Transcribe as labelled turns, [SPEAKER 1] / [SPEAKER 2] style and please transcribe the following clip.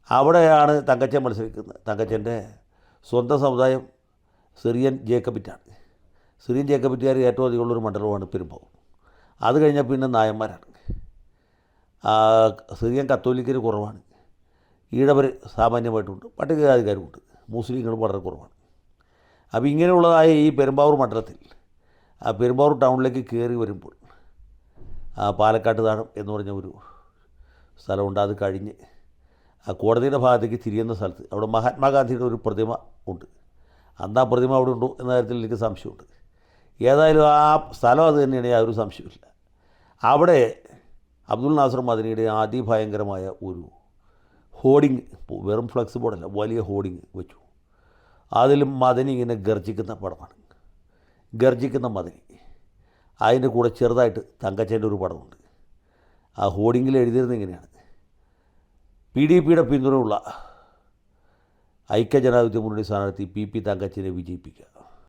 [SPEAKER 1] അവിടെയാണ് തങ്കച്ചൻ മത്സരിക്കുന്നത്. തങ്കച്ചൻ്റെ സ്വന്തം സമുദായം സിറിയൻ ജേക്കബിറ്റാണ്. സിറിയൻ ജേക്കബിറ്റുകാർ ഏറ്റവും അധികമുള്ളൊരു മണ്ഡലമാണ് പെരുമ്പാവൂർ. അത് കഴിഞ്ഞാൽ പിന്നെ നായന്മാരാണ്. സിറിയൻ കത്തോലിക്കർ കുറവാണ്. ഈഴവർ സാമാന്യമായിട്ടുണ്ട്, പട്ടികജാതിക്കാരുമുണ്ട്, മുസ്ലിങ്ങളും വളരെ കുറവാണ്. അപ്പോൾ ഇങ്ങനെയുള്ളതായ ഈ പെരുമ്പാവൂർ മണ്ഡലത്തിൽ പെരുമ്പാവൂർ ടൗണിലേക്ക് കയറി വരുമ്പോൾ പാലക്കാട്ട് താഴം എന്ന് പറഞ്ഞ ഒരു സ്ഥലമുണ്ട്. അത് കഴിഞ്ഞ് കോടതിയുടെ ഭാഗത്തേക്ക് തിരിയുന്ന സ്ഥലത്ത് അവിടെ മഹാത്മാഗാന്ധിയുടെ ഒരു പ്രതിമ ഉണ്ട്. അന്ന് ആ പ്രതിമ അവിടെ ഉണ്ടോ എന്ന കാര്യത്തിൽ എനിക്ക് സംശയമുണ്ട്. ഏതായാലും ആ സ്ഥലം അത് തന്നെയാണ്, യാതൊരു സംശയമില്ല. അവിടെ അബ്ദുൽ നാസർ മദനിയുടെ അതിഭയങ്കരമായ ഒരു ഹോർഡിങ്, വെറും ഫ്ലക്സ് ബോർഡല്ല, വലിയ ഹോർഡിങ് വെച്ചു. അതിലും മദനി ഇങ്ങനെ ഗർജിക്കുന്ന പടമാണ്, ഗർജിക്കുന്ന മദനി. അതിൻ്റെ കൂടെ ചെറുതായിട്ട് തങ്കച്ചൻ്റെ ഒരു പടമുണ്ട്. ആ ഹോർഡിങ്ങിൽ എഴുതിയിരുന്നത് ഇങ്ങനെയാണ്: PDPയുടെ പിന്തുണയുള്ള ഐക്യജനാധിപത്യ മുന്നണി സ്ഥാനാർത്ഥി PP തങ്കച്ചനെ വിജയിപ്പിക്കുക.